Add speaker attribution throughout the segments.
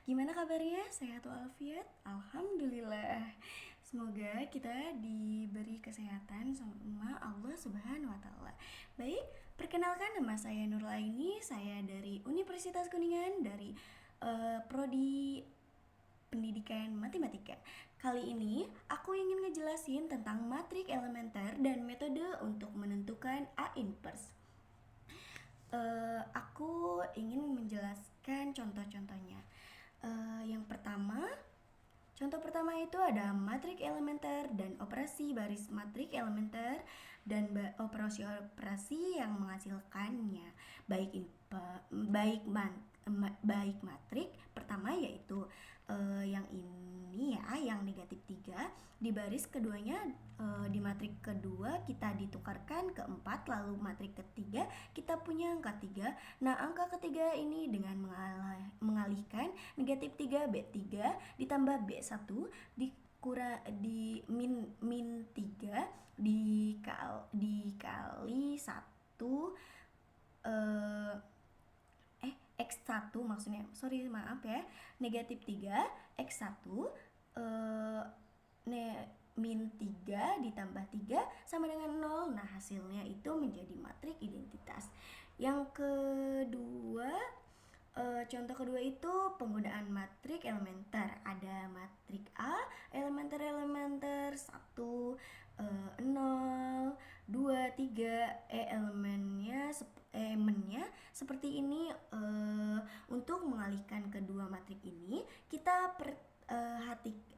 Speaker 1: Gimana kabarnya? Sehat walafiat? Alhamdulillah. Semoga kita diberi kesehatan sama Allah Subhanahu wa taala. Baik, perkenalkan nama saya Nurlaini, saya dari Universitas Kuningan dari prodi Pendidikan Matematika. Kali ini aku ingin ngejelasin tentang matrik elementer dan metode untuk menentukan A inverse. Aku ingin menjelaskan contoh-contohnya. Yang pertama, contoh pertama itu ada matrik elementer dan operasi baris matrik elementer dan operasi-operasi yang menghasilkannya. Baik matrik pertama yaitu yang ini ya, yang negatif 3. Di baris keduanya, di matrik kedua kita ditukarkan ke 4, lalu matrik ketiga kita punya angka 3. Nah, angka ketiga ini dengan mengalihkan negatif 3 B3 ditambah B1 di min 3 dikali 1 X1 maksudnya, maaf ya, negatif 3 X1 min 3 ditambah 3 sama dengan 0. Nah, hasilnya itu menjadi matrik identitas. Yang kedua, contoh kedua itu penggunaan matrik elementer. Ada matrik A, elementer 1, 0, 2, 3, elemennya seperti ini. Untuk mengalihkan kedua matrik ini, kita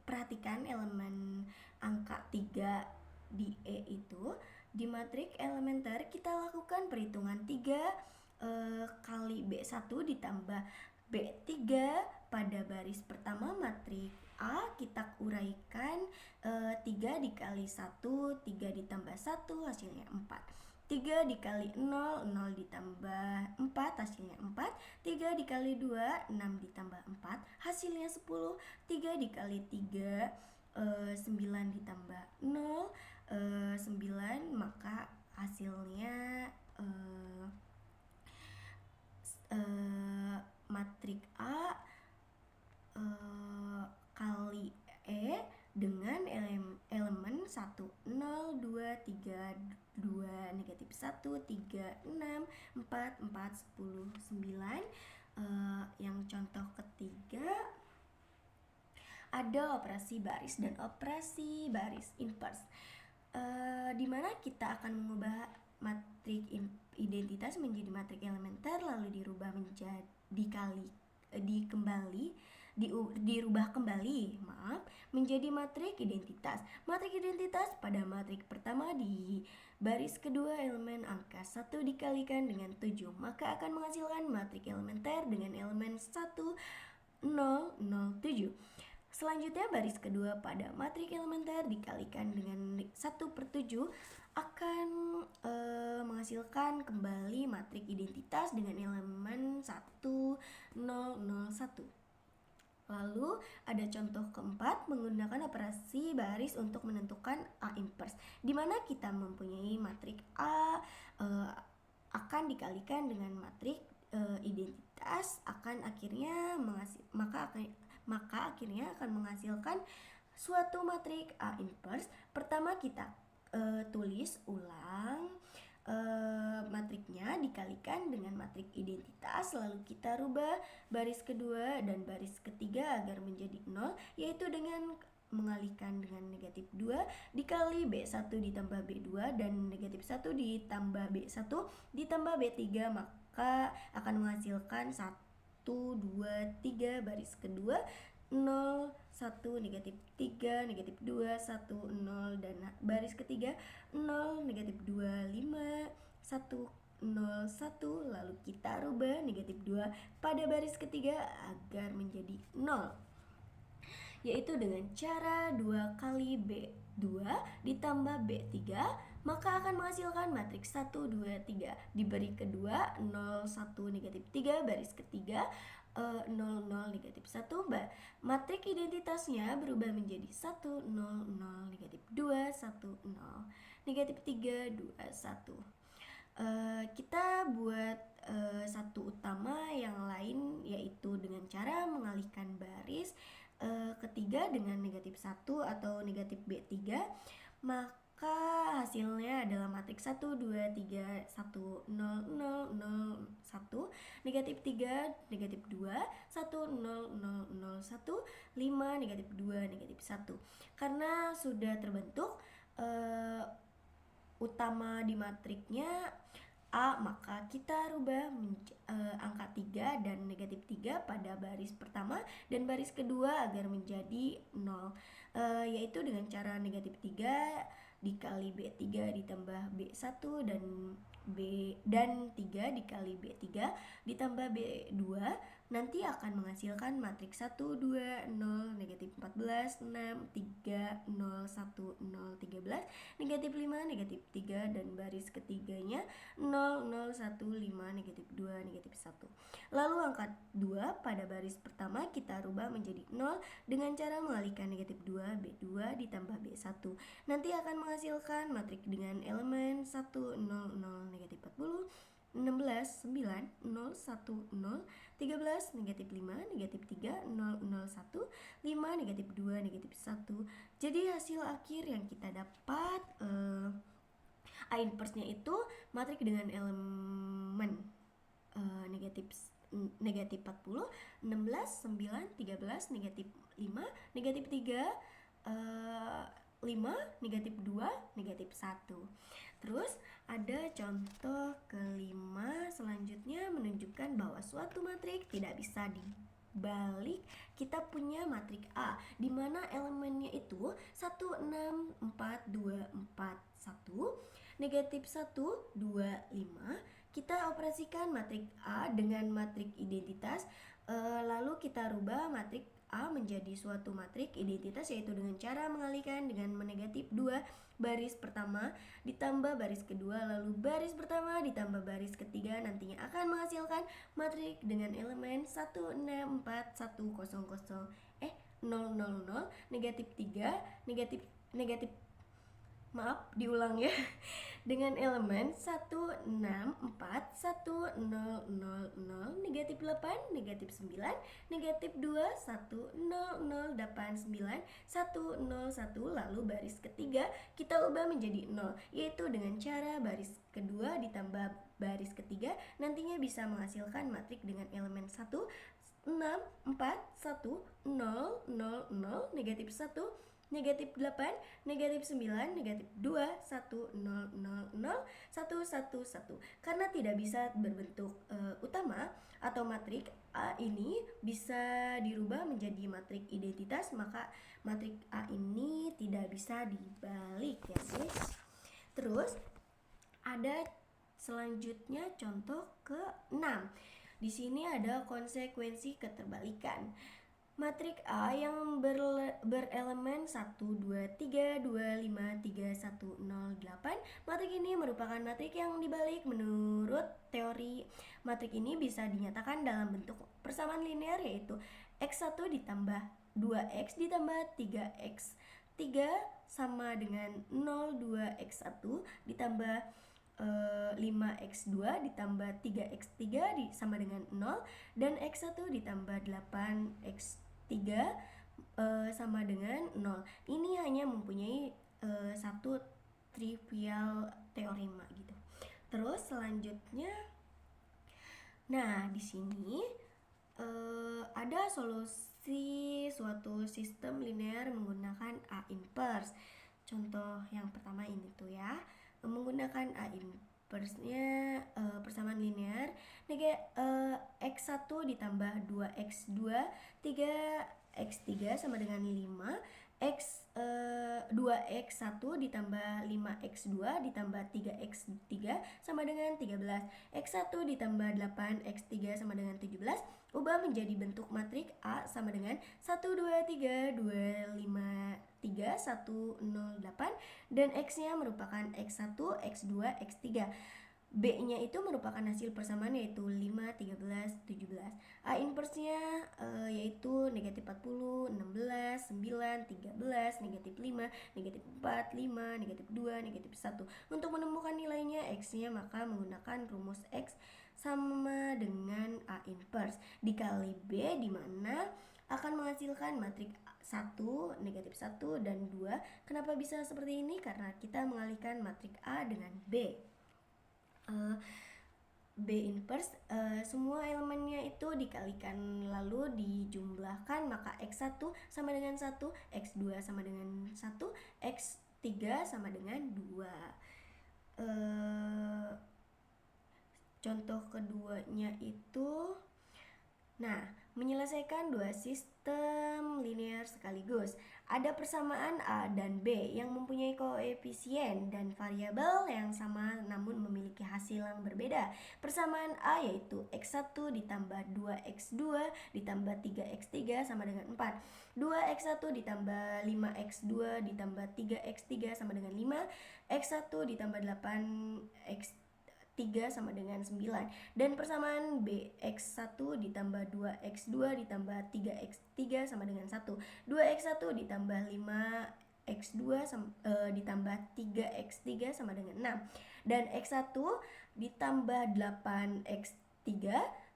Speaker 1: perhatikan elemen angka 3 di E itu. Di matrik elementer kita lakukan perhitungan 3 kali B1 ditambah B3 pada baris pertama matrik A. Kita uraikan 3 dikali 1, 3 ditambah 1 hasilnya 4. 3 dikali 0, 0 ditambah 4 hasilnya 4. 3 dikali 2, 6 ditambah 4 hasilnya 10. 3 dikali 3, 9 ditambah 0, 9, maka hasilnya matrik A kali E dengan elemen 1, 0, 2, 3, 2, negatif 1, 3, 6, 4, 4, 10, 9. Yang contoh ketiga ada operasi baris dan operasi baris inverse, di mana kita akan mengubah matrik identitas menjadi matrik elementer lalu dirubah menjadi matrik identitas. Matrik identitas pada matrik pertama di baris kedua elemen angka 1 dikalikan dengan 7, maka akan menghasilkan matrik elementer dengan elemen 1, 0, 0, 7. Selanjutnya baris kedua pada matrik elementer dikalikan dengan 1/7 akan menghasilkan kembali matrik identitas dengan elemen 1, 0, 0, 1. Lalu ada contoh keempat, menggunakan operasi baris untuk menentukan A inverse, di mana kita mempunyai matrik A akan dikalikan dengan matrik identitas maka akhirnya akan menghasilkan suatu matrik A inverse. Pertama kita tulis ulang matriknya dikalikan dengan matrik identitas, lalu kita rubah baris kedua dan baris ketiga agar menjadi 0, yaitu dengan mengalihkan dengan negatif 2 dikali B1 ditambah B2 dan negatif 1 ditambah B1 ditambah B3, maka akan menghasilkan 1, 2, 3 baris kedua 0, 1, negatif 3, negatif 2, 1, 0, dan baris ketiga 0, negatif 2, 5, 1, 0, 1, lalu kita rubah negatif 2 pada baris ketiga agar menjadi 0, yaitu dengan cara 2 kali B2 ditambah B3, maka akan menghasilkan matriks 1, 2, 3. Diberi kedua 0, 1, negatif 3, baris ketiga 0, 0, negatif 1. Matrik identitasnya berubah menjadi 1, 0, 0, negatif 2, 1, 0, negatif 3, 2, 1. Kita buat satu utama yang lain, yaitu dengan cara mengalihkan baris ketiga dengan negatif 1 atau negatif B3, maka hasilnya adalah matriks 1, 2, 3, 1, 0, 0, 0, 1, negatif 3, negatif 2, 1, 0, 0, 0, 1, 5, negatif 2, negatif 1. Karena sudah terbentuk utama di matriknya A, maka kita rubah angka 3 dan negatif 3 pada baris pertama dan baris kedua agar menjadi 0, yaitu dengan cara negatif 3 dikali B3 ditambah B1 dan 3 dikali B3 ditambah B2 nanti akan menghasilkan matriks 1, 2, 0, negatif 14, 6, 3, 0, 1, 0, 13, negatif 5, negatif 3, dan baris ketiganya 0, 0, 1, 5, negatif 2, negatif 1. Lalu angka 2 pada baris pertama kita rubah menjadi 0 dengan cara mengalihkan negatif 2, B2 ditambah B1. Nanti akan menghasilkan matriks dengan elemen 1, 0, 0, negatif 40, 16, 9, 0, 1, 0, 13, negatif 5, negatif 3, 0, 0, 1, 5, negatif 2, negatif 1. Jadi hasil akhir yang kita dapat A inverse-nya itu matriks dengan elemen negatif 40, 16, 9, 13, negatif 5, negatif 3, 5, negatif 2, negatif 1. Terus ada contoh kelima selanjutnya menunjukkan bahwa suatu matriks tidak bisa dibalik. Kita punya matriks A di mana elemennya itu 1, 6, 4, 2, 4, 1, negatif 1, 2, 5. Kita operasikan matriks A dengan matriks identitas, lalu kita rubah matriks A menjadi suatu matriks identitas, yaitu dengan cara mengalihkan dengan menegatif 2 baris pertama ditambah baris kedua, lalu baris pertama ditambah baris ketiga nantinya akan menghasilkan matriks dengan elemen 1, 6, 4, 1, 0, 0, 0, 0, negatif 3, negatif maaf diulang ya, dengan elemen 1, 6, 4, 1, 0, 0, 0, negatif 8, negatif 9, negatif 2, 1, 0, 0, 8, 9, 1, 0, 1, lalu baris ketiga kita ubah menjadi 0, yaitu dengan cara baris kedua ditambah baris ketiga nantinya bisa menghasilkan matriks dengan elemen 1, 6, 4, 1, 0, 0, 0, negatif 1, negatif 8, negatif 9, negatif 2, 1, 0, 0, 0, 1, 1, 1. Karena tidak bisa berbentuk utama atau matriks A ini bisa dirubah menjadi matriks identitas, maka matriks A ini tidak bisa dibalik ya guys. Terus ada selanjutnya contoh ke-6. Di sini ada konsekuensi keterbalikan. Matriks A yang berelemen 1, 2, 3, 2, 5, 3, 1, 0, 8. Matriks ini merupakan matriks yang dibalik. Menurut teori, matriks ini bisa dinyatakan dalam bentuk persamaan linear, yaitu X1 ditambah 2X ditambah 3X 3 sama dengan 0, 2X1 ditambah 5x2 ditambah 3x3 sama dengan 0 dan x1 ditambah 8x3 sama dengan 0. Ini hanya mempunyai satu trivial teorema gitu. Terus selanjutnya, nah di sini ada solusi suatu sistem linear menggunakan A inverse. Contoh yang pertama ini tuh ya, menggunakan A inverse-nya persamaan linear x1 ditambah 2x2 3x3 sama dengan 5, 2x1 ditambah 5x2 ditambah 3x3 sama dengan 13, x1 ditambah 8x3 sama dengan 17. Ubah menjadi bentuk matriks A sama dengan 1, 2, 3, 2, 5, 3, 1, 0, 8 dan X-nya merupakan X1, X2, X3. B-nya itu merupakan hasil persamaan yaitu 5, 13, 17. A inverse-nya yaitu negatif 40, 16, 9, 13, negatif 5, negatif 4, 5, negatif 2, negatif 1. Untuk menemukan nilainya X-nya maka menggunakan rumus X sama dengan A inverse dikali B, di mana akan menghasilkan matrik 1, negatif 1, dan 2. Kenapa bisa seperti ini? Karena kita mengalihkan matrik A dengan B. B inverse, semua elemennya itu dikalikan lalu dijumlahkan, maka X1 sama dengan 1, X2 sama dengan 1, X3 sama dengan 2. Contoh keduanya itu, menyelesaikan dua sistem linear sekaligus. Ada persamaan A dan B yang mempunyai koefisien dan variabel yang sama namun memiliki hasil yang berbeda. Persamaan A yaitu X1 ditambah 2X2 ditambah 3X3 sama dengan 4. 2X1 ditambah 5X2 ditambah 3X3 sama dengan 5. X1 ditambah 8X3 sama dengan 9. Dan persamaan B, X1 ditambah 2X2 ditambah 3X3 sama dengan 1. 2X1 ditambah 5X2 ditambah 3X3 sama dengan 6. Dan X1 ditambah 8X3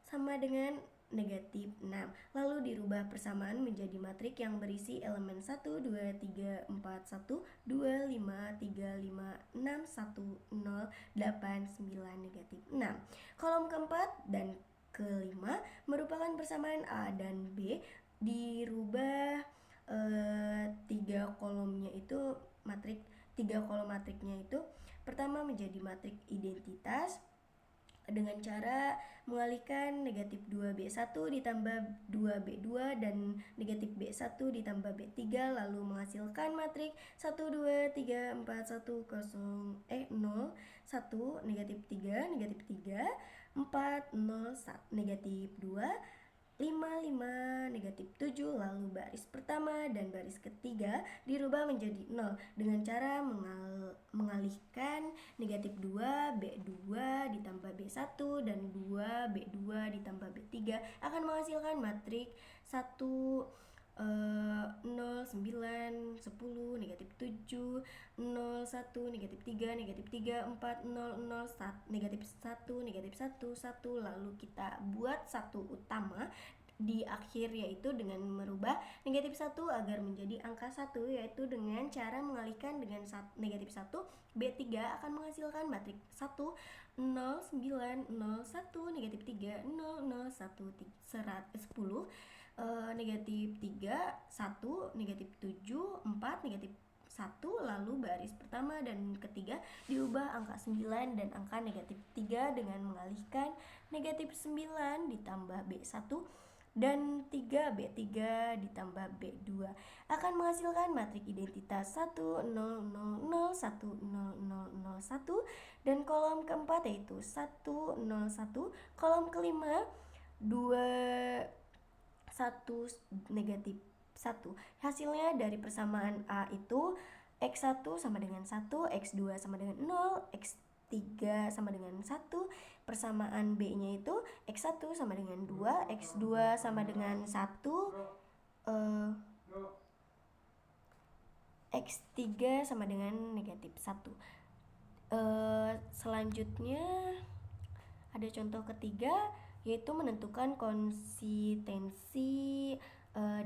Speaker 1: sama dengan negatif 6. Lalu dirubah persamaan menjadi matrik yang berisi elemen 1, 2, 3, 4, 1, 2, 5, 3, 5, 6, 1, 0, 8, 9, negatif 6. Kolom keempat dan kelima merupakan persamaan A dan B. Dirubah 3 kolomnya itu matrik, 3 kolom matriknya itu pertama menjadi matrik identitas dengan cara mengalihkan negatif 2B1 ditambah 2B2 dan negatif B1 ditambah B3, lalu menghasilkan matrik 1, 2, 3, 4, 1, 0, 1, negatif 3, negatif 3, 4, 0, negatif 2, 5, 5, negatif 7, lalu baris pertama dan baris ketiga dirubah menjadi 0 dengan cara mengalihkan negatif 2, B2 ditambah B1 dan 2, B2 ditambah B3 akan menghasilkan matrik 1, 0, 9, 10, negatif 7, 0, 1, negatif 3, negatif 3, 4, 0, 0, negatif 1, negatif 1, 1. Lalu kita buat satu utama di akhir, yaitu dengan merubah negatif 1 agar menjadi angka 1, yaitu dengan cara mengalihkan dengan negatif 1, B3 akan menghasilkan matrik 1, 0, 9, 0, 1, negatif 3, 0, 0, 1, 10, negatif 3, 1, negatif 7, 4, negatif 1, lalu baris pertama dan ketiga diubah angka 9 dan angka negatif 3 dengan mengalihkan negatif 9 ditambah B1 dan 3B3 ditambah B2 akan menghasilkan matrik identitas 1, 0, 0, 0, 1, 0, 0, 0, 1, dan kolom keempat yaitu 1, 0, 1, kolom kelima 2, 1, negatif 1. Hasilnya dari persamaan A itu X1 sama dengan 1, X2 sama dengan 0, X3 sama dengan 1. Persamaan B-nya itu X1 sama dengan 2, X2 sama dengan 1, X3 sama dengan negatif 1. Selanjutnya ada contoh ketiga, yaitu menentukan konsistensi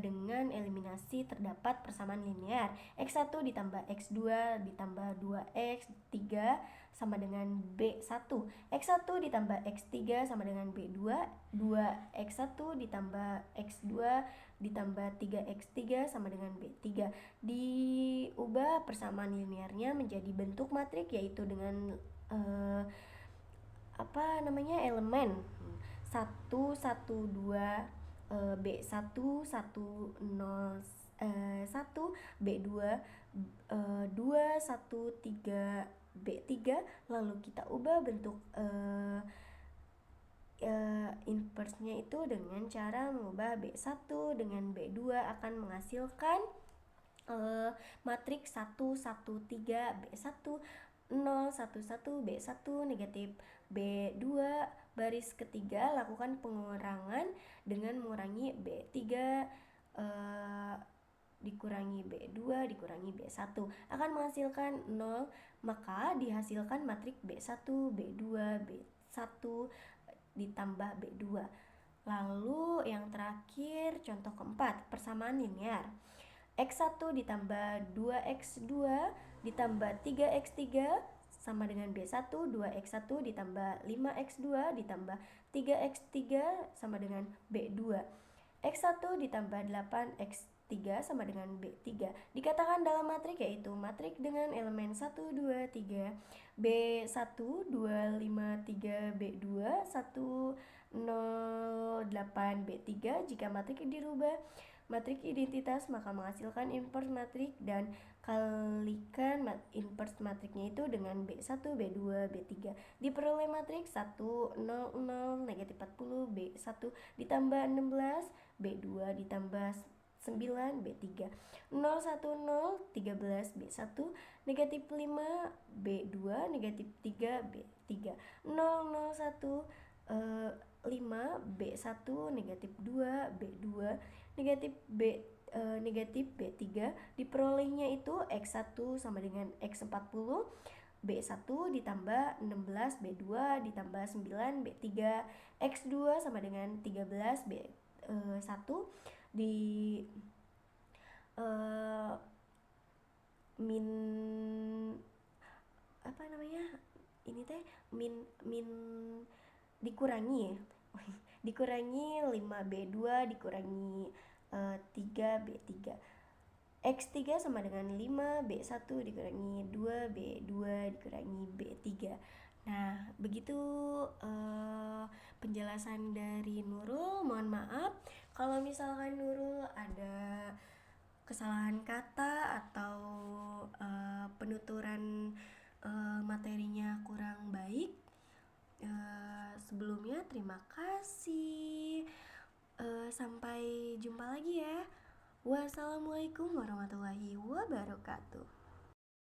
Speaker 1: dengan eliminasi terdapat persamaan linear. X1 ditambah X2 ditambah 2X3 sama dengan B1. X1 ditambah X3 sama dengan B2. 2X1 ditambah X2 ditambah 3X3 sama dengan B3. Diubah persamaan linearnya menjadi bentuk matrik, yaitu dengan elemen 1, 1, 2, B1, 1, 0, 1, B2, 2, 1, 3, B3. Lalu kita ubah bentuk inverse-nya itu dengan cara mengubah B1 dengan B2 akan menghasilkan matrik 1, 1, 3, B1, 0, 1, 1, B1, negatif B2. Baris ketiga lakukan pengurangan dengan mengurangi B3 dikurangi B2 dikurangi B1 akan menghasilkan 0, maka dihasilkan matrik B1, B2, B1, ditambah B2. Lalu yang terakhir contoh keempat, persamaan linear. X1 ditambah 2X2 ditambah 3X3 sama dengan B1. 2X1 ditambah 5X2 ditambah 3X3 sama dengan B2. X1 ditambah 8X3 sama dengan B3. Dikatakan dalam matrik yaitu matrik dengan elemen 1, 2, 3, B1, 2, 5, 3, B2, 1, 0, 8, B3. Jika matrik dirubah matrik identitas maka menghasilkan inverse matrik dan kalikan inverse matriknya itu dengan B1, B2, B3. Diperoleh matrik 1, 0, 0, negatif 40, B1 ditambah 16, B2 ditambah 9, B3. 0, 1, 0, 13, B1, negatif 5, B2, negatif 3, B3. 0, 0, 1, 5, B1, negatif 2, B2, negatif B3. Diperolehnya itu X1 sama dengan X40, B1 ditambah 16, B2 ditambah 9, B3, X2 sama dengan 13, B1 di min apa namanya ini teh min dikurangi ya dikurangi 5B2 dikurangi 3B3. X3 sama dengan 5B1 dikurangi 2B2 dikurangi B3. Nah, begitu penjelasan dari Nurul. Mohon maaf kalau misalkan Nurul ada kesalahan kata atau penuturan materinya kurang baik. Sebelumnya terima kasih. Sampai jumpa lagi ya. Wassalamualaikum warahmatullahi wabarakatuh.